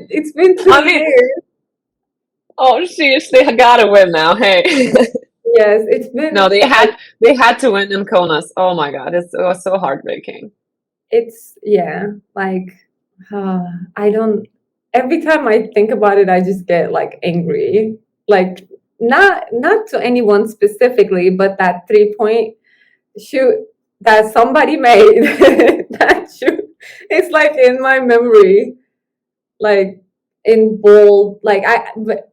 It's been I 2 mean, years. oh, sheesh, they gotta win now. Hey, Yes, it's no, been like they had to win in Kaunas. Oh my God, it was so heartbreaking. it's yeah, like uh, I don't. Every time I think about it, I just get like angry. Like not to anyone specifically, but that 3 point shoot that somebody made, that shoot, it's like in my memory, like in bold. Like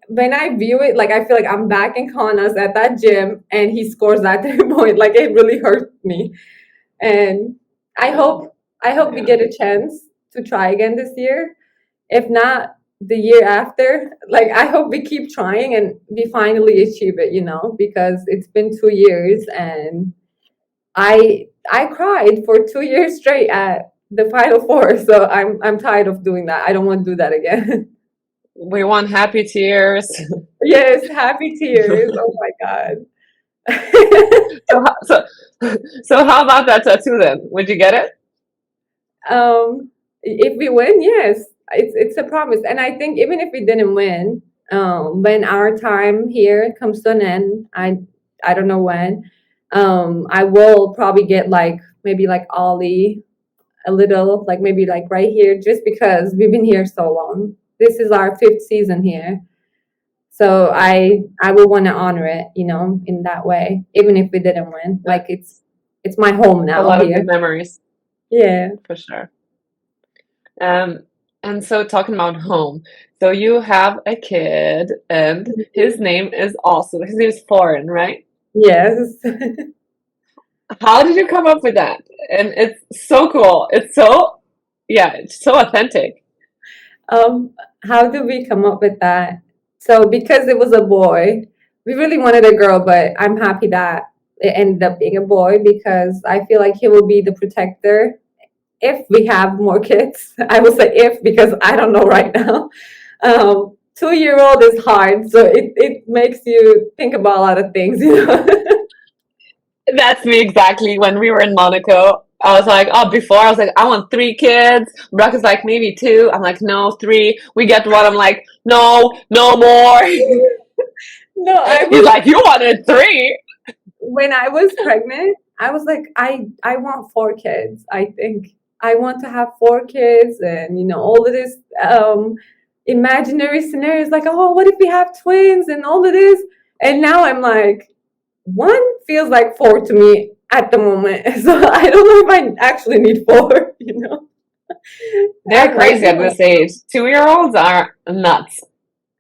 when I view it, like I feel like I'm back in Kaunas at that gym, and he scores that 3 point. Like it really hurt me, and I hope I hope we Yeah. get a chance to try again this year. If not, the year after. Like I hope we keep trying and we finally achieve it. Because it's been 2 years, and I cried for 2 years straight at the Final Four. So I'm tired of doing that. I don't want to do that again. We won happy tears. Yes, happy tears. Oh my God. So, so how about that tattoo then? Would you get it? If we win, yes, it's a promise. And I think even if we didn't win, when our time here comes to an end, I don't know when, I will probably get like maybe like Ollie a little, like maybe like right here, just because we've been here so long. This is our fifth season here. So I will want to honor it, in that way, even if we didn't win. Yeah, Like it's my home a now lot of here. good memories Yeah. for sure. Um, and so talking about home, so you have a kid, and his name is also his name is foreign, right? Yes. How did you come up with that? And it's so cool. It's so, yeah, it's so authentic. Um, how did we come up with that? So because it was a boy, we really wanted a girl, but I'm happy that it ended up being a boy because I feel like he will be the protector if we have more kids. I will say if because I don't know right now. 2-year-old is hard, so it makes you think about a lot of things. That's me exactly. When we were in Monaco, I was like, oh, before I was like, I want 3 kids. Brock is like, maybe 2. I'm like, no, 3. We get one. I'm like, no, no more. No, I He's was like, you wanted 3? when I was pregnant, I was like, I want 4 kids. I think I want to have 4 kids, and all of this imaginary scenarios, like, oh, what if we have twins and all of this? And now I'm like, one feels like 4 to me at the moment. So I don't know if I actually need 4. They're At crazy at the this age. 2-year-olds are nuts.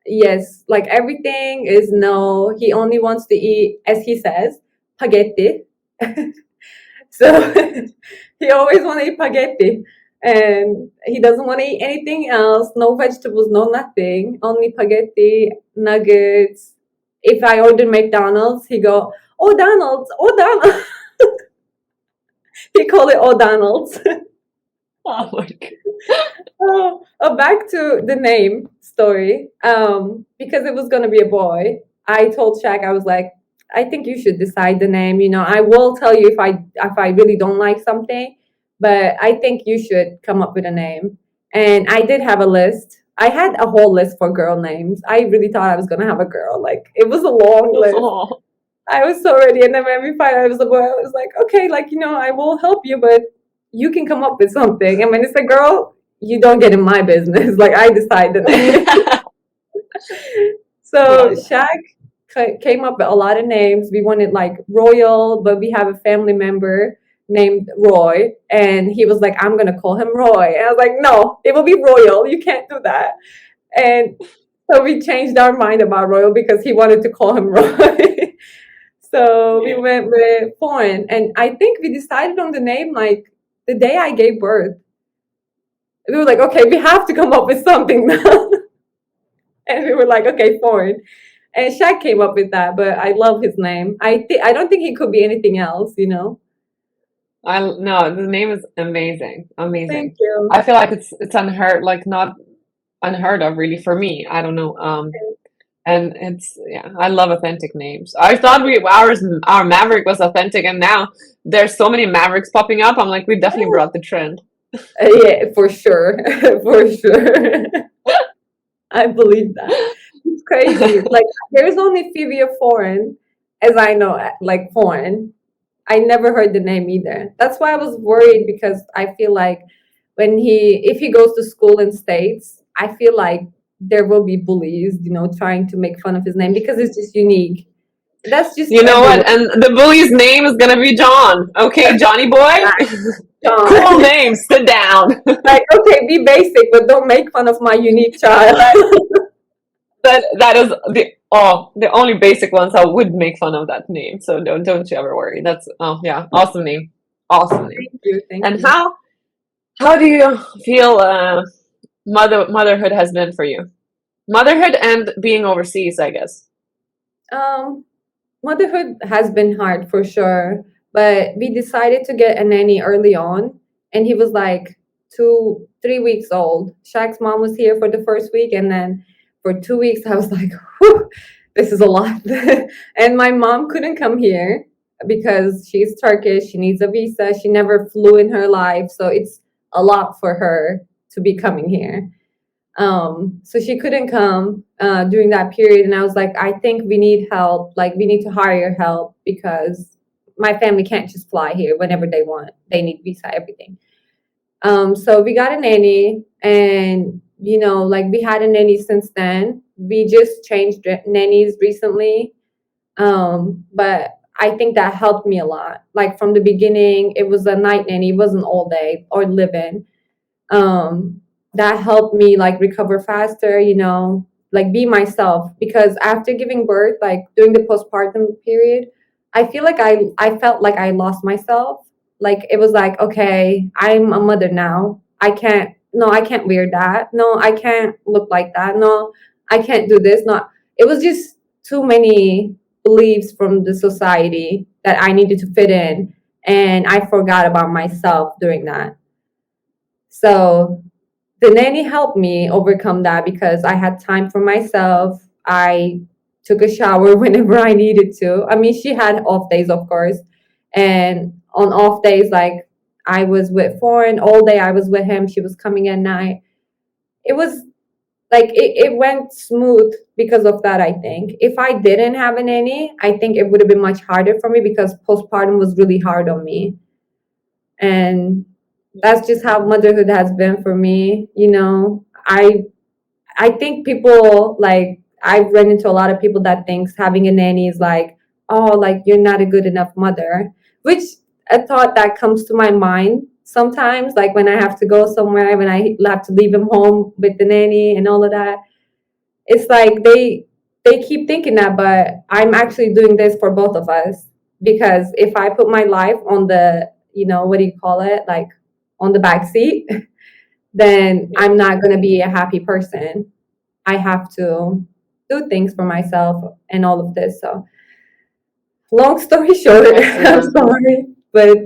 Yes, like everything is no. He only wants to eat, as he says, spaghetti. So he always want to eat spaghetti, and he doesn't want to eat anything else. No vegetables, no nothing. Only spaghetti, nuggets. If I order McDonald's, he go, "Oh Donald's, oh Donald." He call it "Oh Donald's." Oh my God. Back to the name story. Because it was gonna be a boy, I told Shaq, I was like, I think you should decide the name. I will tell you if I really don't like something, but I think you should come up with a name. And I did have a list. I had a whole list for girl names. I really thought I was gonna have a girl. Like it was a long list. Oh, I was so ready, and then when we found out it was a boy, I was like, okay, like I will help you, but you can come up with something. And when it's a girl, you don't get in my business. Like I decide the name. So love that. Shaq came up with a lot of names. We wanted like Royal, but we have a family member named Roy, and he was like, I'm gonna call him Roy. And I was like, no, it will be Royal. You can't do that. And so we changed our mind about Royal because he wanted to call him Roy. So we Yeah. went with Foreign, and I think we decided on the name like the day I gave birth. We were like, okay, we have to come up with something now. And we were like, okay, Foreign. And Shaq came up with that, but I love his name. I don't think he could be anything else. I no, the name is amazing, Thank amazing. you. I feel like it's unheard, like not unheard of, really for me. I don't know. And it's yeah, I love authentic names. I thought our Maverick was authentic, and now there's so many Mavericks popping up. I'm like, we definitely brought the trend. Yeah, for sure. For sure. I believe that. It's crazy. Like there's only Fivia Foreign, as I know, like foreign. I never heard the name either. That's why I was worried because I feel like if he goes to school in States, I feel like there will be bullies, trying to make fun of his name because it's just unique. That's just You know everywhere. what? And the bully's name is gonna be John. Okay, Johnny boy. Cool John. name. Sit down. Like, okay, be basic, but don't make fun of my unique child. That is the only basic ones I would make fun of that name. So don't you ever worry. That's yeah, awesome name. Awesome name. Thank you, thank And you. how do you feel motherhood has been for you? Motherhood and being overseas, I guess. Um, Motherhood has been hard for sure, but we decided to get a nanny early on, and he was like 3 weeks old. Shaq's mom was here for the first week, and then for 2 weeks, I was like, whew, this is a lot. And my mom couldn't come here because she's Turkish. She needs a visa. She never flew in her life, so it's a lot for her to be coming here. So she couldn't come during that period, and I was like, I think we need help. Like we need to hire help because my family can't just fly here whenever they want. They need visa, everything. So we got a nanny, and like we had a nanny since then. We just changed nannies recently, but I think that helped me a lot. Like from the beginning, it was a night nanny, it wasn't all day or live in. um that helped me like recover faster, like be myself, because after giving birth, like during the postpartum period, I feel like I felt like I lost myself. Like it was like, okay, I'm a mother now. I can't wear that. No, I can't look like that. No, I can't do this. No, it was just too many beliefs from the society that I needed to fit in, and I forgot about myself during that. So the nanny helped me overcome that because I had time for myself. I took a shower whenever I needed to. I mean, she had off days, of course. And on off days, like I was with Foreign all day, I was with him. She was coming at night. It was like it went smooth because of that, I think. If I didn't have a nanny, I think it would have been much harder for me because postpartum was really hard on me. And that's just how motherhood has been for me. I think people, like, I've run into a lot of people that thinks having a nanny is like, oh, like you're not a good enough mother, which a thought that comes to my mind sometimes, like when I have to go somewhere, when I have to leave him home with the nanny and all of that. It's like they keep thinking that, but I'm actually doing this for both of us, because if I put my life on the, what do you call it, like on the back seat, then Yeah, I'm not going to be a happy person. I have to do things for myself and all of this. So, long story short, I'm excellent. sorry, but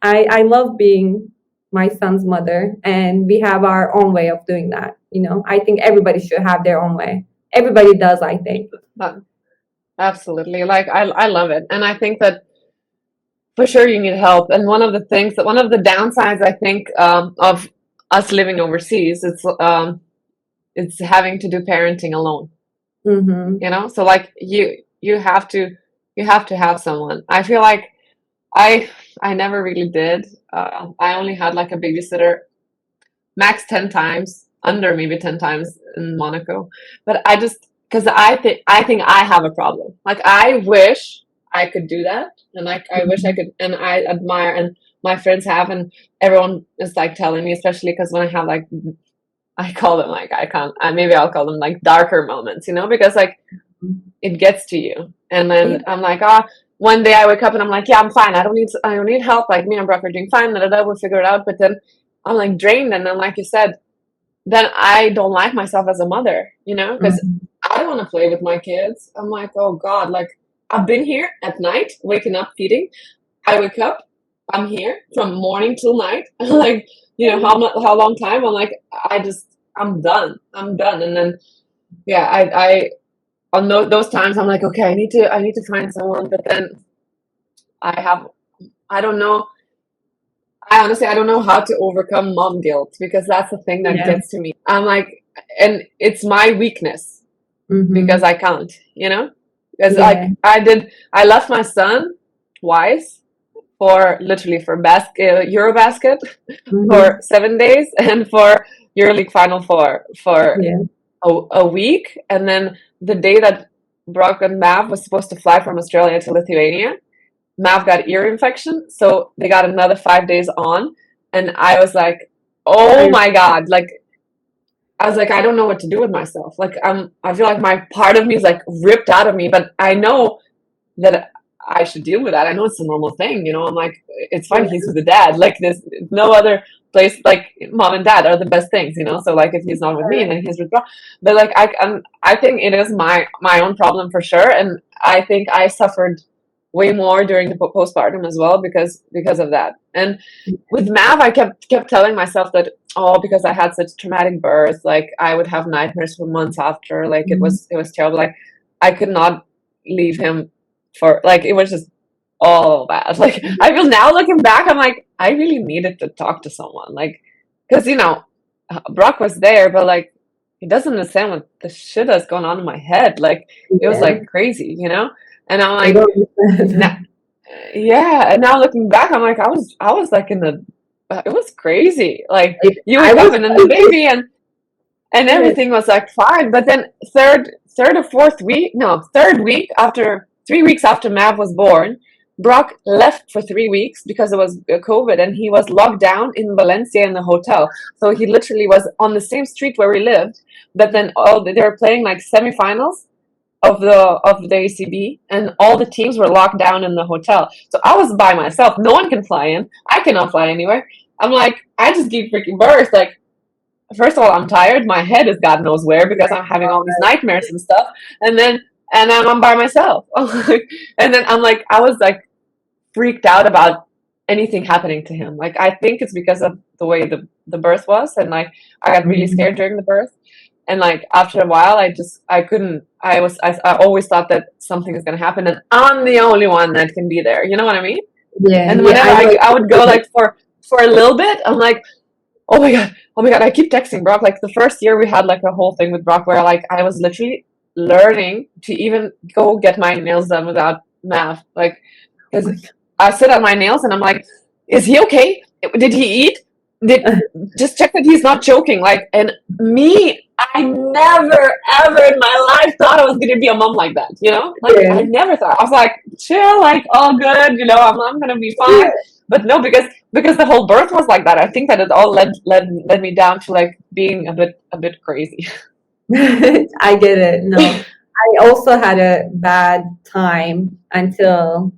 I love being my son's mother, and we have our own way of doing that. I think everybody should have their own way. Everybody does, I think. Uh, Absolutely. Like I love it. And I think that for sure you need help. And one of the downsides I think of us living overseas, it's having to do parenting alone. Mm-hmm. So like you have to have someone. I feel like I I never really did. I only had like a babysitter max 10 times, under maybe 10 times in Monaco. But I just, because I think I have a problem. Like I wish I could do that, and like I wish I Mm-hmm. could, and I admire, and my friends have, and everyone is like telling me, especially because when I have like, I call them like, I can't, maybe I'll call them like darker moments, because like it gets to you, and Yeah. then I'm like, one day I wake up and I'm like, yeah, I'm fine. I don't need help. Like me and Brock are doing fine. Da, da, da, we'll figure it out. But then I'm like drained, and then like you said, then I don't like myself as a mother, because Mm-hmm. I don't want to play with my kids. I'm like, oh God, like I've been here at night, waking up, feeding. I wake up, I'm here from morning till night. Like, how long time? I'm like, I'm done. I'm done. And then, yeah, on those times, I'm like, okay, I need to find someone. But then I have, I don't know. I honestly, I don't know how to overcome mom guilt, because that's the thing that Yeah. gets to me. I'm like, and it's my weakness because Mm-hmm. I can't, you know? Because Yeah. like I left my son twice for literally for Eurobasket for Mm-hmm. 7 days and for EuroLeague final for Yeah. a week. And then the day that Brock and Mav was supposed to fly from Australia to Lithuania, Mav got ear infection, so they got another 5 days on. And I was like, oh I my God, like I was like, I don't know what to do with myself. Like I feel like my part of me is like ripped out of me, but I know that I should deal with that. I know it's a normal thing, you know. I'm like, it's fine. He's with the dad. Like, there's no other place. Like, mom and dad are the best things, you know. So like, if he's not with me, then he's with Brock. But like, I think it is my own problem for sure, and I think I suffered way more during the postpartum as well because of that. And with Mav, I kept telling myself that, oh, because I had such traumatic birth, like I would have nightmares for months after. Like Mhm. it was terrible. Like I could not leave him for like it was just all bad. Like I feel now looking back, I'm like I really needed to talk to someone, like because you know Brock was there, but like he doesn't understand what the shit that's going on in my head. Like it was Yeah. like crazy, you know. And I'm I like, don't now, understand. yeah. And now looking back, I'm like I was like in the it was crazy. Like Like, you I wake up was and then the crazy. baby and Yeah. everything was like fine. But then third or fourth week, no, third week after 3 weeks after Mav was born, Brock left for 3 weeks because it was COVID, and he was locked down in Valencia in the hotel. So he literally was on the same street where we lived. But then all they were playing like semifinals of the ACB, and all the teams were locked down in the hotel. So I was by myself. No one can fly in. I cannot fly anywhere. I'm like, I just give freaking birth. Like first of all, I'm tired. My head is God knows where because I'm having all these nightmares and stuff. And then I'm by myself. And then I'm like, I was like freaked out about anything happening to him. Like I think it's because of the way the birth was, and like I got really Mhm. scared during the birth. And like after a while, I couldn't. I always thought that something is gonna happen, and I'm the only one that can be there. You know what I mean? Yeah. And Yeah. whenever I know I would go exactly. like for a little bit, I'm like, oh my god, I keep texting Brock. Like the first year we had like a whole thing with Brock where like I was literally learning to even go get my nails done without Mav. Like, because I sit on my nails and I'm like, is he okay? Did he eat? Did just check that he's not choking. Like, and me, I never ever in my life thought I was gonna be a mom like that. You know, like I Yeah. never thought. I was like, chill, like all good. You know, I'm gonna be fine. Yeah. But no, because the whole birth was like that. I think that it all led me down to like being a bit crazy. I get it. No, I also had a bad time until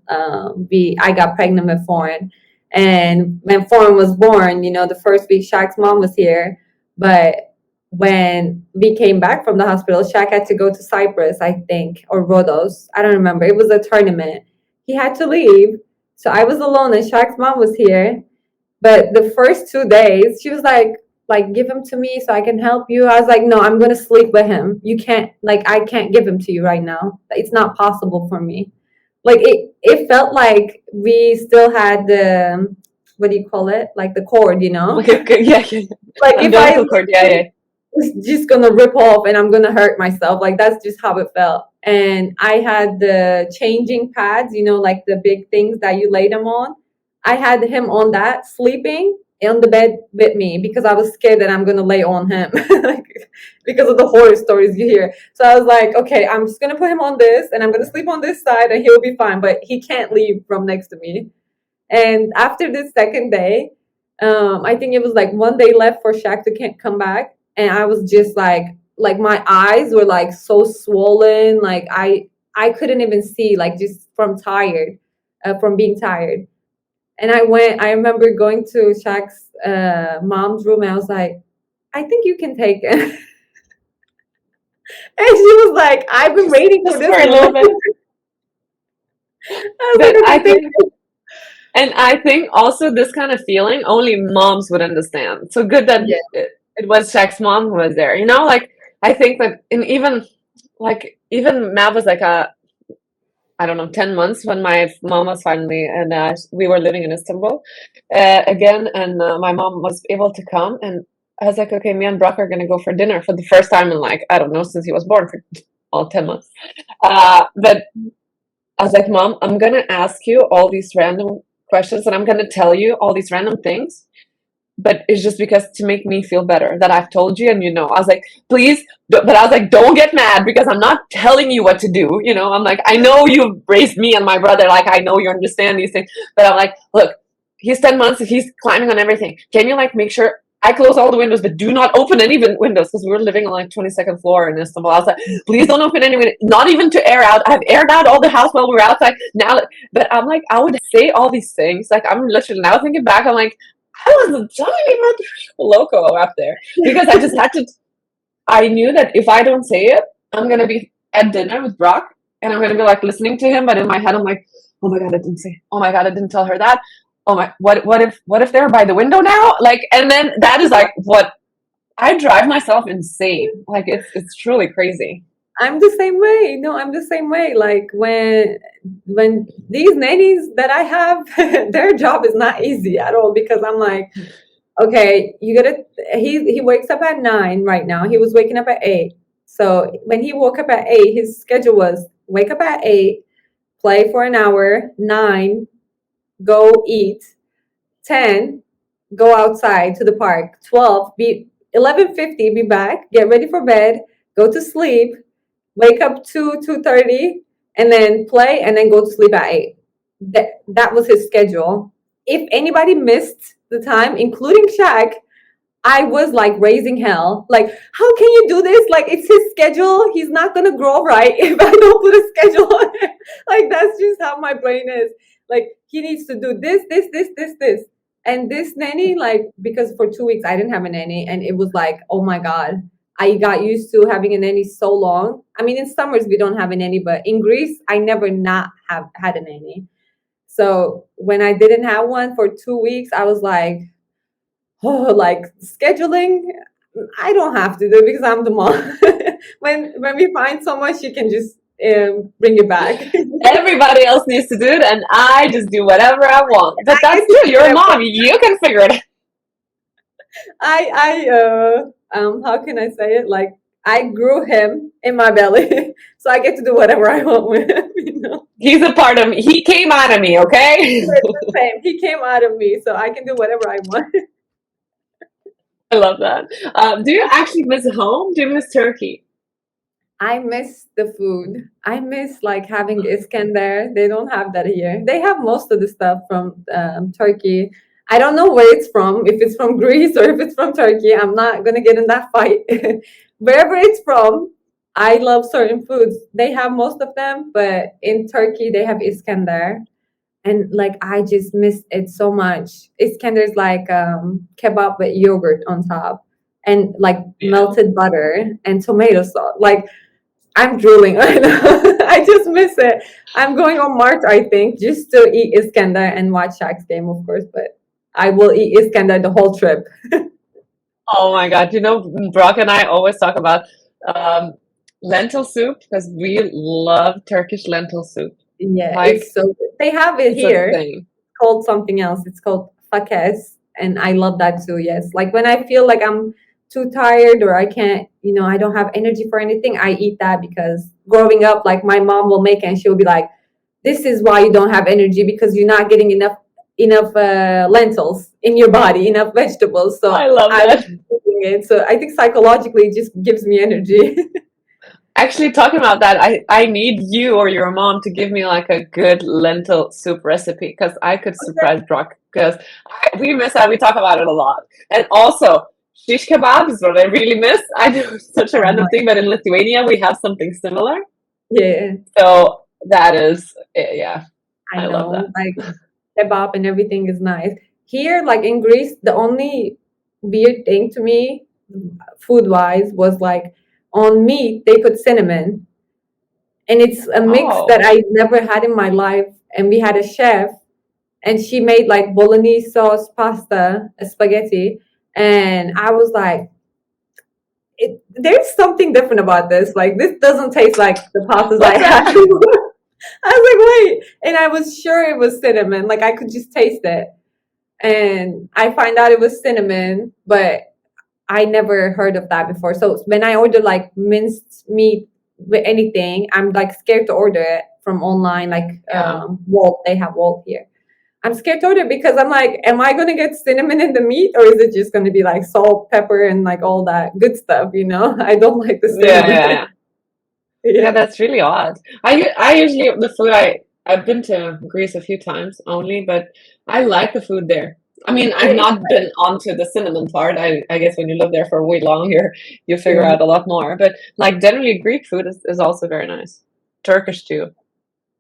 we I got pregnant with Foreign, and when Foreign was born, the first week Shaq's mom was here, but when we came back from the hospital, Shaq had to go to Cyprus, I think, or Rhodos. I don't remember. It was a tournament. He had to leave, so I was alone, and Shaq's mom was here. But the first 2 days, she was like, give him to me so I can help you. I was like, no, I'm gonna sleep with him. You can't, like, I can't give him to you right now. It's not possible for me. Like it felt like we still had the what do you call it? Like the cord, Okay, okay, yeah, yeah, yeah. Like if I Umbilical cord, yeah, yeah. it's just gonna rip off and I'm gonna hurt myself. Like that's just how it felt. And I had the changing pads, like the big things that you lay them on. I had him on that, sleeping on the bed with me because I was scared that I'm gonna lay on him, like, because of the horror stories you hear. So I was like, okay, I'm just gonna put him on this, and I'm gonna sleep on this side, and he'll be fine. But he can't leave from next to me. And after the second day, I think it was like one day left for Shaq to can't come back, and I was just like my eyes were like so swollen, like I couldn't even see, like just from being tired. And I remember going to Shaq's mom's room, and I was like, I think you can take it. And she was like, I've been waiting for Just this for a one. little bit. I was like, But okay, thank you. I think also this kind of feeling only moms would understand. So good that Yeah. it was Shaq's mom who was there. You know, like I think that, and even Matt was like I don't know, 10 months when my mom was finally, and we were living in Istanbul again, and my mom was able to come, and I was like, okay, me and Brock are gonna go for dinner for the first time in like, I don't know, since he was born for all 10 months. But I was like, Mom, I'm gonna ask you all these random questions and I'm gonna tell you all these random things, but it's just because to make me feel better that I've told you and you know. I was like, please, but I was like, don't get mad because I'm not telling you what to do. You know, I'm like, I know you've raised me and my brother, like I know you understand these things, but I'm like, look, he's 10 months, he's climbing on everything. Can you like make sure I close all the windows, but do not open any windows because we were living on like 22nd floor in Istanbul. I was like, please don't open any windows, not even to air out. I've aired out all the house while we were outside. Now, but I'm like, I would say all these things. Like I'm literally now thinking back, I'm like, I was a tiny loco up there because I just had to. I knew that if I don't say it, I'm gonna be at dinner with Brock and I'm gonna be like listening to him, but in my head I'm like, oh my god, I didn't say. Oh my god, I didn't tell her that. Oh my, what if they're by the window now? Like, and then that is like what I drive myself insane. Like it's truly crazy. I'm the same way. No, I'm the same way. Like when these nannies that I have, their job is not easy at all because I'm like, okay, you gotta. He wakes up at 9 right now. He was waking up at 8. So when he woke up at 8, his schedule was wake up at 8, play for an hour, 9, go eat, 10, go outside to the park, 12, be 11:50, be back, get ready for bed, go to sleep, wake up 2:30, and then play, and then go to sleep at 8. That was his schedule. If anybody missed the time, including Shaq, I was like raising hell. Like, how can you do this? Like, it's his schedule. He's not gonna grow right if I don't put a schedule on it. Like, that's just how my brain is. Like, he needs to do this, this, this, this, this. And this nanny, like, because for 2 weeks I didn't have a nanny, and it was like, oh my God, I got used to having a nanny so long. I mean, in summers we don't have a nanny, but in Greece, I never not have had a nanny. So when I didn't have one for 2 weeks, I was like, oh, like scheduling, I don't have to do it because I'm the mom. when we find someone, she can just bring it back. Everybody else needs to do it, and I just do whatever I want. But that's true. You're a mom. You can figure it out. How can I say it? Like, I grew him in my belly, so I get to do whatever I want with him. You know, He's a part of me. He came out of me. Okay. it's the same. He came out of me, so I can do whatever I want. I love that. Do you actually miss home? Do you miss Turkey? I miss the food. I miss like having Iskender. They don't have that here. They have most of the stuff from Turkey. I don't know where it's from, if it's from Greece or if it's from Turkey. I'm not gonna get in that fight. Wherever it's from, I love certain foods. They have most of them, but in Turkey they have Iskender. And like I just miss it so much. Iskender is like kebab with yogurt on top and like Yeah. melted butter and tomato sauce. Like I'm drooling right now. I just miss it. I'm going on March, I think, just to eat Iskandar and watch Shaq's game, of course. But I will eat Iskandar the whole trip. Oh my God. You know, Brock and I always talk about um, lentil soup because we love Turkish lentil soup. Yeah, Like, it's so good. They have it it's a here. It's thing. called something else. It's called fakes, and I love that too. Yes, like when I feel like I'm too tired or I can't, I don't have energy for anything, I eat that because growing up, like my mom will make it and she'll be like, "This is why you don't have energy because you're not getting enough lentils in your body, enough vegetables." So I love I was that. eating it. So I think psychologically, it just gives me energy. Actually, talking about that, I need you or your mom to give me like a good lentil soup recipe because I could surprise Brock because we miss that. We talk about it a lot. And also, shish kebab is what I really miss. I know it's such a random thing, but in Lithuania, we have something similar. Yeah, So that is, yeah, I I love know. that. Like kebab and everything is nice. Here, like in Greece, the only weird thing to me, food wise, was like on meat they put cinnamon, and it's a mix that Oh, I never had in my life. And we had a chef, and she made like bolognese sauce pasta, spaghetti, and I was like, there's something different about this. Like this doesn't taste like the pastas I what's had. that? I was like, wait, and I was sure it was cinnamon. Like I could just taste it. And I find out it was cinnamon, but I never heard of that before. So when I order like minced meat with anything, I'm like scared to order it from online, like Yeah. Walt. They have Walt here. I'm scared to order because I'm like, am I gonna get cinnamon in the meat, or is it just gonna be like salt, pepper, and like all that good stuff? You know, I don't like the Yeah, yeah, cinnamon. yeah. Yeah, Yeah. that's really odd. I usually the food I've been to Greece a few times only, but I like the food there. I mean, I've It's not been onto the cinnamon part. I guess when you live there for way longer, you figure true. out a lot more. But like generally Greek food is also very nice. Turkish too.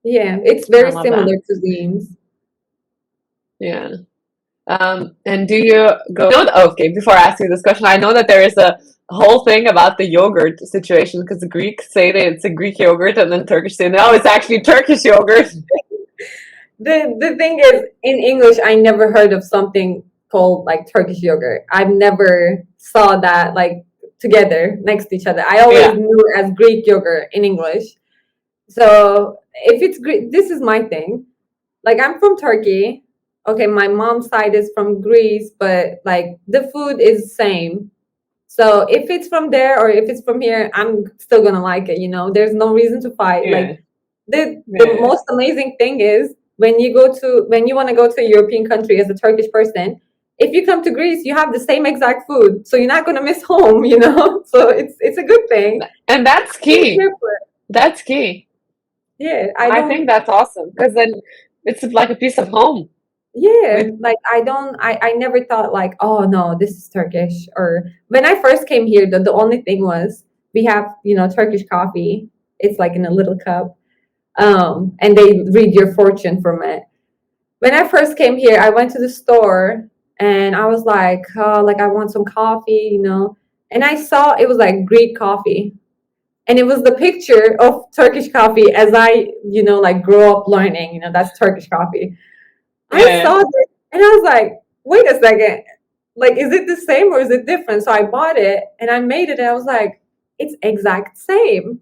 Yeah, it's I very love that. similar cuisines. Yeah. And do you go? Okay, before I ask you this question, I know that there is a whole thing about the yogurt situation because the Greeks say that it's a Greek yogurt, and then Turkish say no, it's actually Turkish yogurt. The thing is, in English, I never heard of something called like Turkish yogurt. I've never saw that like together next to each other. I always Yeah, knew it as Greek yogurt in English. So if it's Greek, this is my thing. Like I'm from Turkey. Okay, my mom's side is from Greece, but like the food is same. So if it's from there or if it's from here, I'm still gonna like it. You know, there's no reason to fight. Like yeah, the yeah, most amazing thing is when you want to go to a European country as a Turkish person, if you come to Greece, you have the same exact food, so you're not gonna miss home. You know, so it's a good thing. and that's It's key. different. That's key. Yeah, I I don't. think that's awesome because then it's like a piece of home. Yeah, With like I don't. I never thought like, oh no, this is Turkish. Or when I first came here, the only thing was we have Turkish coffee. It's like in a little cup, and they read your fortune from it. When I first came here, I went to the store and I was like, oh, like I want some coffee, and I saw it was like Greek coffee. And it was the picture of Turkish coffee as I, like grew up learning, that's Turkish coffee. I yeah, saw this and I was like, wait a second. Like, is it the same or is it different? So I bought it and I made it and I was like, it's exact same.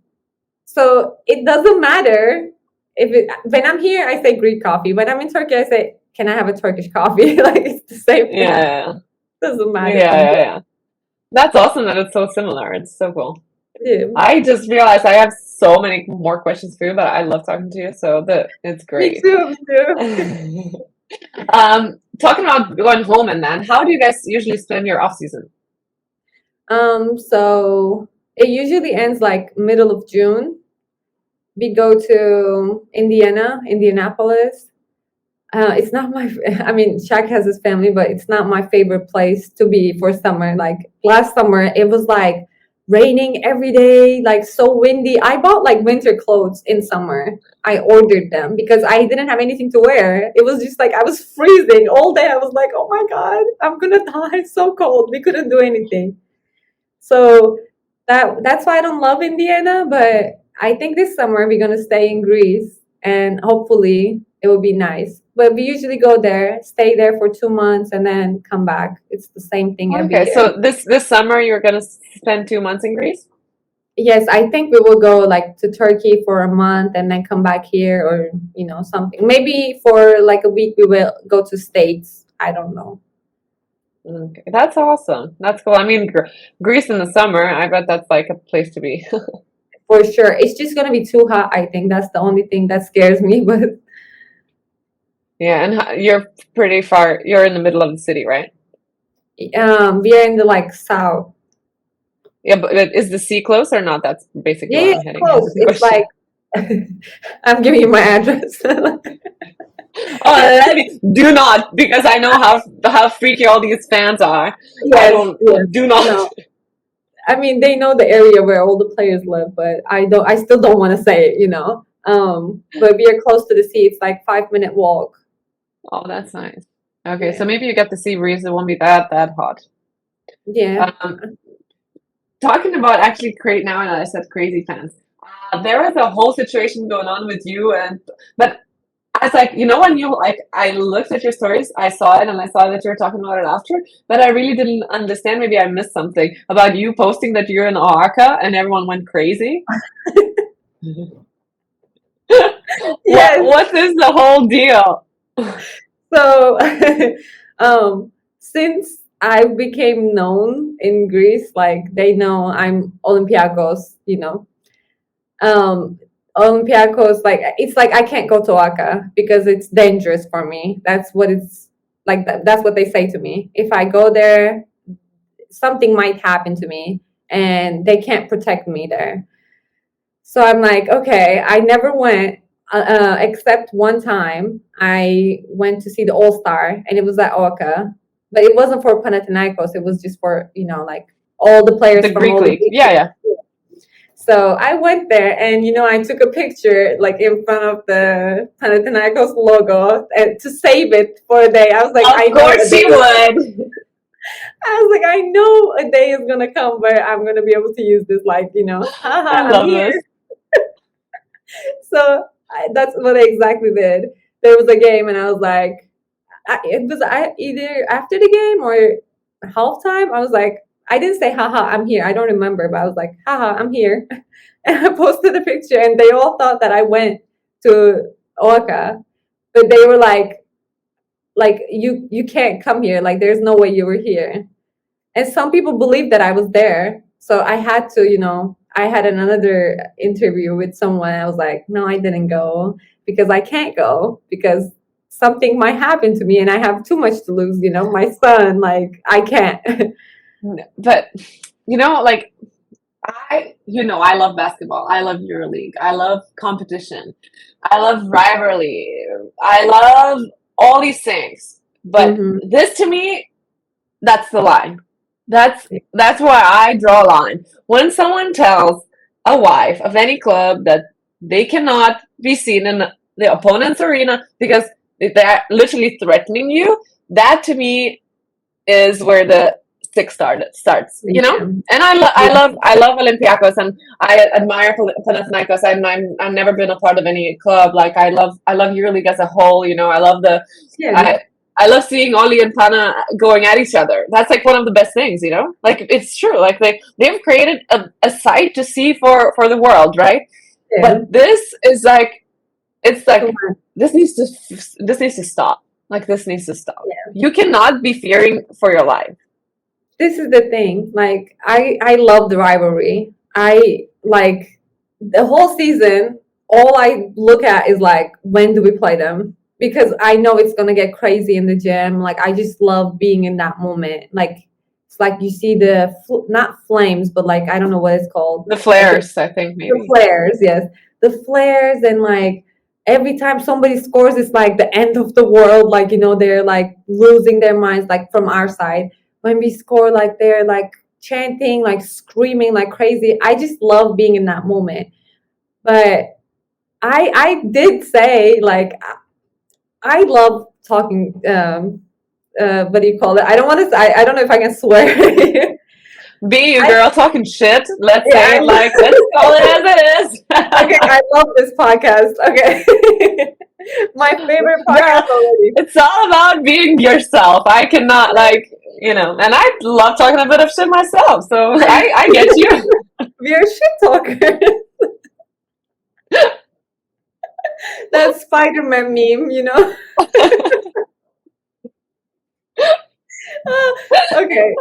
So it doesn't matter when I'm here, I say Greek coffee. When I'm in Turkey, I say, can I have a Turkish coffee? Like it's the same thing. yeah, Doesn't yeah, matter to me. yeah, yeah. That's awesome that it's so similar. It's so cool. Yeah. I just realized I have so many more questions for you, but I love talking to you, so it's Me great. too, me too. Talking about going home and then, how do you guys usually spend your off season? So it usually ends like middle of June. We go to Indianapolis. It's not my, I mean, Shaq has his family, but it's not my favorite place to be for summer. Like last summer, it was like raining every day, like so windy. I bought like winter clothes in summer. I ordered them because I didn't have anything to wear. It was just like I was freezing all day. I was like, oh my God, I'm gonna die. It's so cold. We couldn't do anything. So that's why I don't love Indiana, but I think this summer we're gonna stay in Greece and hopefully it will be nice. But we usually go there, stay there for 2 months, and then come back. It's the same thing every Okay, year. so this summer you're gonna spend 2 months in Greece? Yes, I think we will go like to Turkey for a month and then come back here or something. Maybe for like a week we will go to States. I don't know. Okay, that's awesome. That's cool. I mean, Greece in the summer, I bet that's like a place to be. For sure. It's just gonna be too hot, I think. That's the only thing that scares me. But Yeah, and you're pretty far. You're in the middle of the city, right? we are in the like south. Yeah, but is the sea close or not? That's basically Yeah, what yeah, I'm it's heading at close. with the It's question. like I'm giving you my address. Oh, do not, because I know how freaky all these fans are. I Yes, don't, yes. do not. No. I mean, they know the area where all the players live, but I still don't want to say it. But we are close to the sea. It's like 5 minute walk. Oh, that's nice. Okay, so Yeah. maybe you get to see breeze. It won't be that hot. Yeah. Um, Talking about actually now, and I said crazy fans. There is a whole situation going on with you, but I was like, when you like, I looked at your stories, I saw it, and I saw that you were talking about it after, but I really didn't understand. Maybe I missed something about you posting that you're in Oaxaca, and everyone went crazy. What Yes. what is the whole deal? So, since I became known in Greece. Like they know I'm Olympiacos, um Olympiacos, like it's like I can't go to Oaxaca because it's dangerous for me. That's what it's like. That's what they say to me. If I go there, something might happen to me, and they can't protect me there. So I'm like, okay, I never went, except one time I went to see the All Star, and it was at Oaxaca, but it wasn't for Panathinaikos. It was just for like all the players The from Greek all the league. big Yeah, yeah. teams. So I went there, and I took a picture like in front of the Panathinaikos logo, and to save it for a day. I was like, Of course you would. I was like, I know a day is gonna come where I'm gonna be able to use this, like, haha, I I'm love here. this. So that's what I exactly did. There was a game, and I was like, either after the game or halftime. I was like, I didn't say, haha, I'm here. I don't remember, but I was like, haha, I'm here. And I posted a picture, and they all thought that I went to Oaxaca, but they were like you can't come here. Like there's no way you were here. And some people believed that I was there. So I had to, I had another interview with someone. I was like, no, I didn't go because I can't go because something might happen to me and I have too much to lose, my son, like I can't. But like I love basketball. I love Euroleague. I love competition. I love rivalry. I love all these things. But Hmm. this to me, that's the line. That's why I draw a line. When someone tells a wife of any club that they cannot be seen in the opponent's arena because they're literally threatening you, that to me is where the stick starts. Yeah. And Yeah. I love Olympiacos, and I admire Panathinaikos. I've never been a part of any club. Like I love EuroLeague as a whole. I love Yeah. I I love seeing Oli and Pana going at each other. That's like one of the best things. Like it's true. Like they've created a site to see for the world, right? Yeah. But this is like, it's Too like much. this needs to stop. Like this needs to stop. Yeah. You cannot be fearing for your life. This is the thing. Like I love the rivalry. I like the whole season. All I look at is like, when do we play them? Because I know it's gonna get crazy in the gym. Like I just love being in that moment. Like it's like you see the not flames, but like I don't know what it's called. The Like flares, I think the maybe. flares, yes, the flares, and like every time somebody scores, it's like the end of the world. Like they're like losing their minds. Like from our side, when we score, like they're like chanting, like screaming, like crazy. I just love being in that moment. But I did say like I love talking. What do you call it? I don't want to. I don't know if I can swear. Be you, I, girl, talking shit. Let's yeah, say it like, let's call it as it is. okay, I love this podcast. Okay. My favorite Girl, podcast already. it's all about being yourself. I cannot and I love talking a bit of shit myself. So I get you. We are shit talkers. That Spider-Man meme. Okay.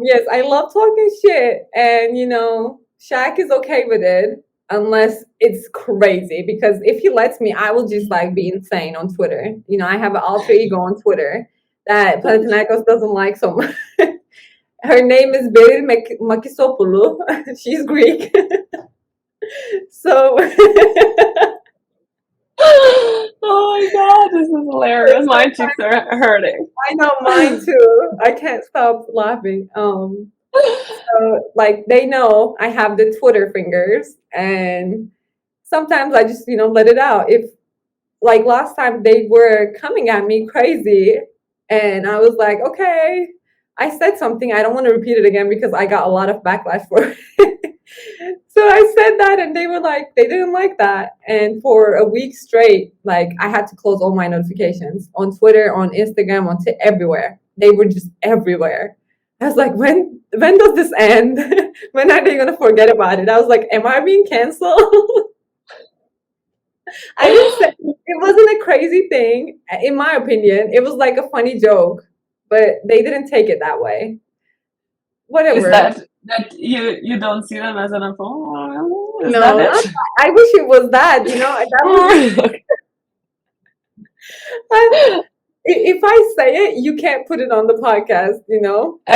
Yes, I love talking shit, and Shaq is okay with it unless it's crazy. Because if he lets me, I will just like be insane on Twitter. I have an alter ego on Twitter that Panathinaikos doesn't like so much. Her name is Beril Mckissic. She's Greek, so Oh my god, this is hilarious. My cheeks are hurting. I know mine too. I can't stop laughing. So like they know I have the Twitter fingers, and sometimes I just let it out. If like last time they were coming at me crazy, and I was like, okay, I said something. I don't want to repeat it again because I got a lot of backlash for it. So I said that, and they were like, they didn't like that. And for a week straight, like I had to close all my notifications on Twitter, on Instagram, on everywhere. They were just everywhere. I was like, when does this end? When are they gonna forget about it? I was like, am I being canceled? I didn't say it wasn't a crazy thing, in my opinion. It was like a funny joke, but they didn't take it that way. Is Whatever. that you don't see them as an opponent? Is that No, it? I wish it was that, that would be. If I say it, you can't put it on the podcast.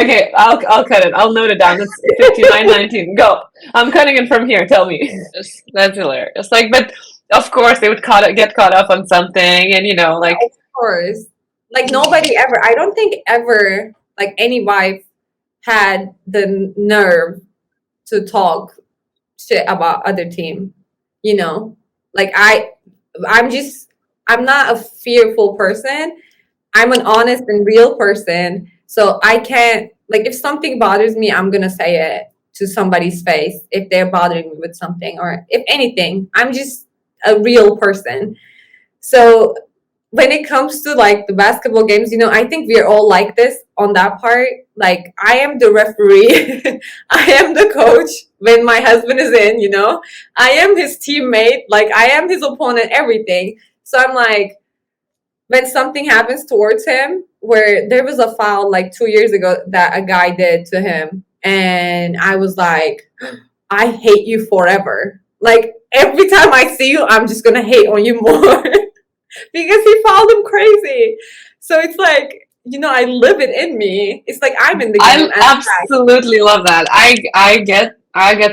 Okay, I'll cut it. I'll note it down. It's 59:19. Go. I'm cutting it from here. Tell me. That's hilarious. Like, but of course they would get caught up on something, and like. Of course. Like nobody ever, I don't think ever, like any wife had the nerve to talk shit about other team. Like I'm not a fearful person. I'm an honest and real person. So I can't, like, if something bothers me, I'm going to say it to somebody's face if they're bothering me with something, or if anything. I'm just a real person. So when it comes to like the basketball games, I think we're all like this on that part. Like I am the referee, I am the coach when my husband is in, I am his teammate, like I am his opponent, everything. So I'm like, when something happens towards him, where there was a foul like 2 years ago that a guy did to him, and I was like, I hate you forever. Like every time I see you, I'm just gonna hate on you more. Because he fouled him crazy. So it's like, I live it in me. It's like I'm in the game. I absolutely love that. I get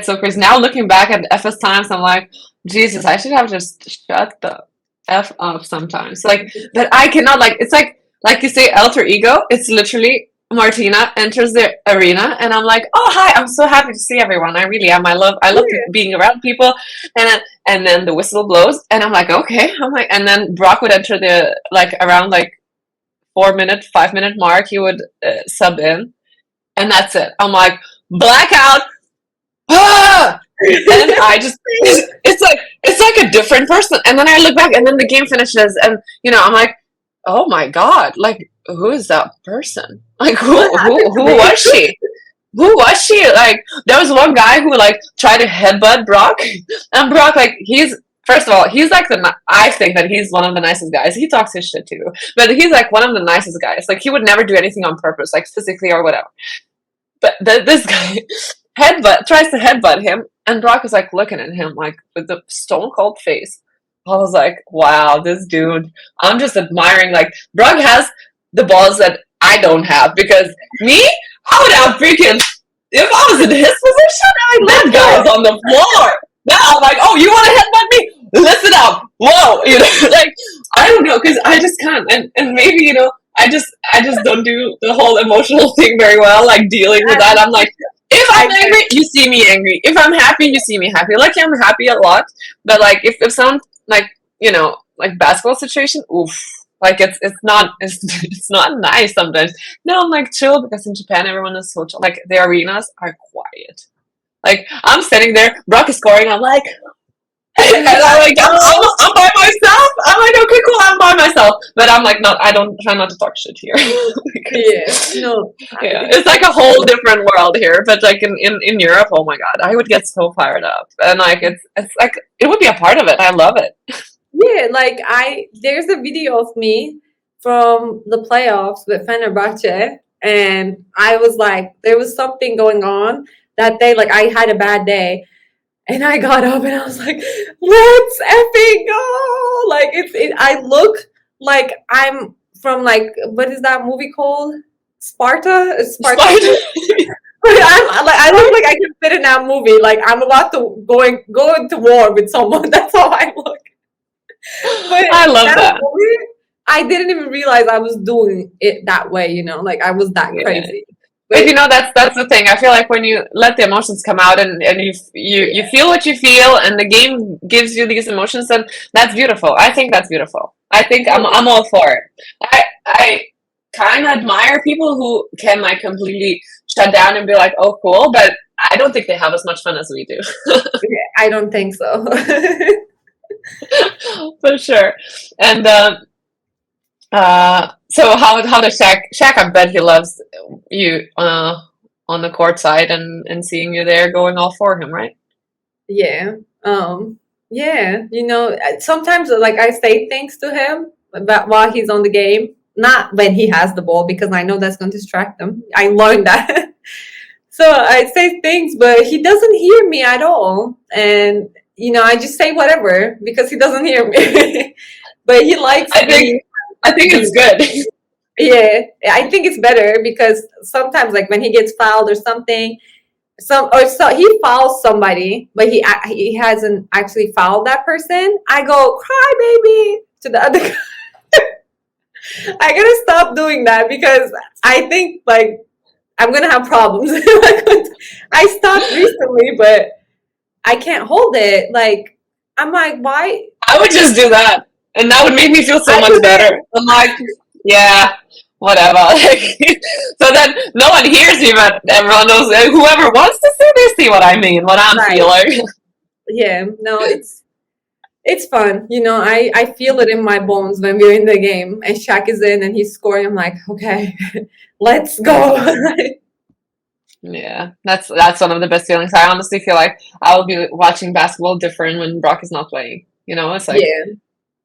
so crazy. Now looking back at FS times, I'm like, Jesus, I should have just shut the F up sometimes. Like, but I cannot, like, it's like you say, alter ego. It's literally Martyna enters the arena, and I'm like, oh hi, I'm so happy to see everyone. I really am. I love being around people, and then the whistle blows, and I'm like, okay. And then Brock would enter the around 4-minute, 5-minute mark. He would sub in, and that's it. I'm like, blackout. Ah! And I just it's like a different person. And then I look back, and then the game finishes, and I'm like, oh my god, like who is that person? Like who was she? Who was she? Like there was one guy who tried to headbutt Brock, and Brock he's. First of all, he's I think that he's one of the nicest guys. He talks his shit too, but he's one of the nicest guys. Like he would never do anything on purpose, physically or whatever. But this guy tries to headbutt him, and Brock is looking at him with the stone cold face. I was like, wow, this dude. I'm just admiring. Brock has the balls that I don't have, because me, I would have freaking. If I was in his position, that guy is on the floor. Now I'm like, oh, you want to headbutt me? Listen up. Whoa. I don't know, because I just can't. And maybe, I just don't do the whole emotional thing very well, dealing with that. I'm like, if I'm angry, you see me angry. If I'm happy, you see me happy. I'm happy a lot. But if some basketball situation, oof. It's not nice sometimes. No, I'm chill, because in Japan everyone is so chill. The arenas are quiet. I'm sitting there, Brock is scoring, I'm like, and I'm I'm by myself. I'm like, okay, cool, I'm by myself. But I'm like, no, I don't try not to talk shit here. It's a whole different world here. But in Europe, oh my god, I would get so fired up, and it's it would be a part of it. I love it. Yeah, there's a video of me from the playoffs with Fenerbahce, and I was there was something going on that day. I had a bad day, and I got up and I was like, let's effing go. I look like I'm from what is that movie called? Sparta. I look like I can fit in that movie. I'm about to go into war with someone. That's how I look. But I love that. Movie, I didn't even realize I was doing it that way. I was that crazy. But that's the thing. I feel like when you let the emotions come out, and you feel what you feel, and the game gives you these emotions, then that's beautiful. I think that's beautiful. I think I'm all for it. I kind of admire people who can completely shut down and be like, oh cool, but I don't think they have as much fun as we do. I don't think so. For sure. And so how does Shaq? I bet he loves you on the court side, and seeing you there, going all for him, right? Yeah. Yeah. Sometimes I say things to him while he's on the game, not when he has the ball, because I know that's going to distract him. I learned that. So I say things, but he doesn't hear me at all. And, I just say whatever because he doesn't hear me. But he likes I think me. I think it's good. Yeah, I think it's better because sometimes, like when he gets fouled or something, he fouls somebody, but he hasn't actually fouled that person. I go cry, baby, to the other guy. I gotta stop doing that because I think like I'm gonna have problems. I stopped recently, but I can't hold it. Like I'm like, why? I would just do that, and that would make me feel so I do much it. better. I'm like, yeah, whatever. So then no one hears me, but everyone knows. Whoever wants to see, they see what I mean, what I'm Right. feeling. Yeah. No, it's fun. I feel it in my bones when we're in the game and Shaq is in and he's scoring. I'm like, okay, let's go. Yeah, that's one of the best feelings. I honestly feel like I will be watching basketball different when Brock is not playing. It's like Yeah.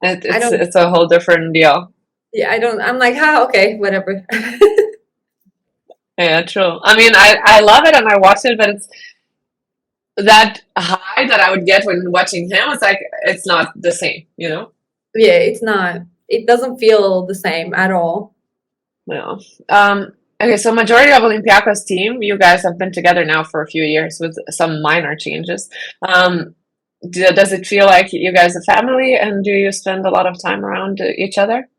I it's don't. it's a whole different deal. Yeah, I don't. I'm like, okay, whatever. Yeah, true. I mean, I love it and I watch it, but it's that high that I would get when watching him. It's like it's not the same. Yeah, it's not. It doesn't feel the same at all. No. Okay, so majority of Olympiacos team, you guys have been together now for a few years with some minor changes. Um, does it feel like you guys are family, and do you spend a lot of time around each other?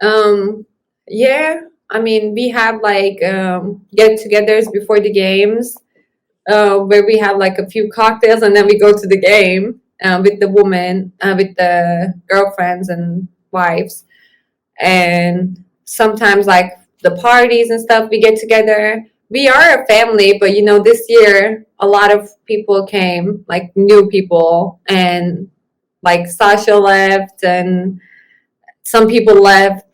Um, yeah. I mean, we have like get-togethers before the games, where we have like a few cocktails and then we go to the game with the women, with the girlfriends and wives, and sometimes like the parties and stuff we get together. We are a family, but this year a lot of people came, like new people, and like Sasha left and some people left.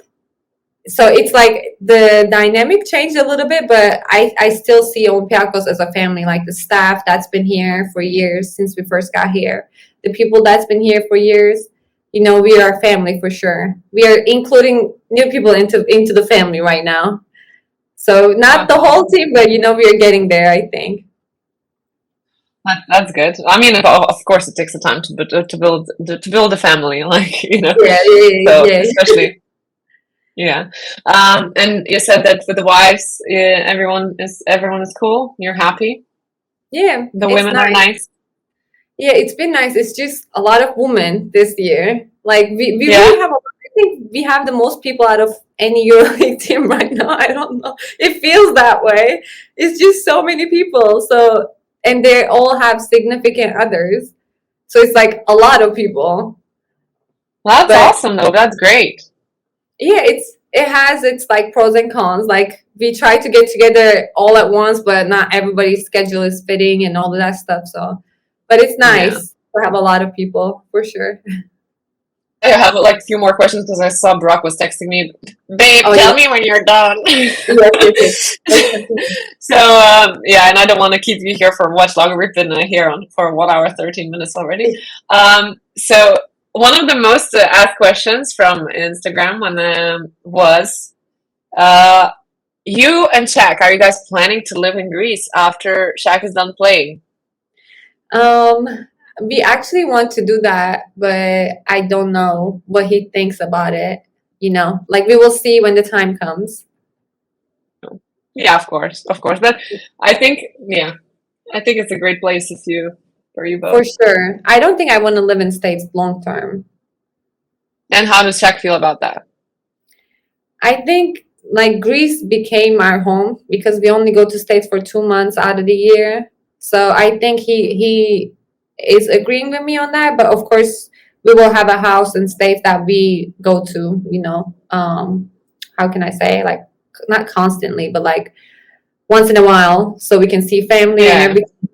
So it's like the dynamic changed a little bit, but I still see Olympiacos as a family, like the staff that's been here for years since we first got here, the people that's been here for years. We are a family for sure. We are including new people into the family right now. So not Wow, the whole team, but we are getting there, I think. that's good. I mean, of course, it takes a time to build a family, like Yeah, So yeah, yeah. especially, yeah. And you said that with the wives, everyone is cool. You're happy. Yeah, The it's women are nice. nice. Yeah, it's been nice. It's just a lot of women this year. Like we Yeah. really have I think we have the most people out of any EuroLeague team right now. I don't know. It feels that way. It's just so many people. So and they all have significant others. So it's like a lot of people. Well, that's But awesome though. That's great. yeah, it has its like pros and cons. Like we try to get together all at once, but not everybody's schedule is fitting and all of that stuff. So, but it's Yeah. nice to have a lot of people for sure. I have like a few more questions because I saw Brock was texting me, babe, Oh tell yeah, me when you're done. yes, yes, yes. Let's continue. So yeah, and I don't want to keep you here for much longer. We've been here for 1 hour 13 minutes already. So one of the most asked questions from Instagram was, uh, you and Shaq, are you guys planning to live in Greece after Shaq is done playing? Um, we actually want to do that, but I don't know what he thinks about it. Like we will see when the time comes. Yeah, of course. But I think, yeah, I think it's a great place for you For both. sure. I don't think I want to live in States long term. And how does Shaq feel about that? I think like Greece became our home because we only go to States for 2 months out of the year. So I think he is agreeing with me on that. But of course, we will have a house in States that we go to. How can I say, like not constantly, but like once in a while, so we can see family and Yeah, everything.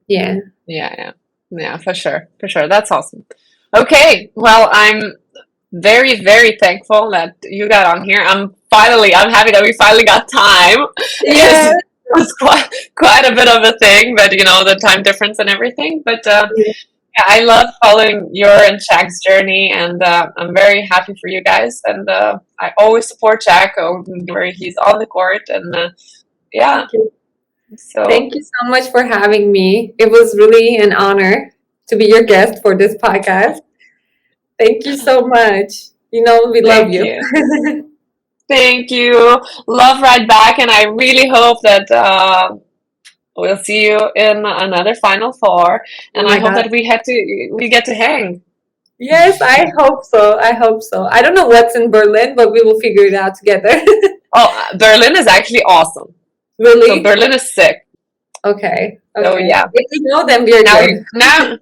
Yeah. yeah, yeah, yeah, for sure, for sure. That's awesome. Okay, well, I'm very, very thankful that you got on here. I'm happy that we finally got time. Yeah. It was quite a bit of a thing, but the time difference and everything. But Yeah, I love following your and Shaq's journey, and I'm very happy for you guys. And I always support Shaq where he's on the court, and yeah. Thank you. So Thank you so much for having me. It was really an honor to be your guest for this podcast. Thank you so much. You know, we love thank you. you, thank you. Love right back, and I really hope that we'll see you in another Final Four, Oh and I my hope God. that we get to hang. Yes, I hope so. I hope so. I don't know what's in Berlin, but we will figure it out together. Oh, Berlin is actually awesome. So Really? Berlin is sick. Okay. So Okay. yeah. If we know, then we're Now good. now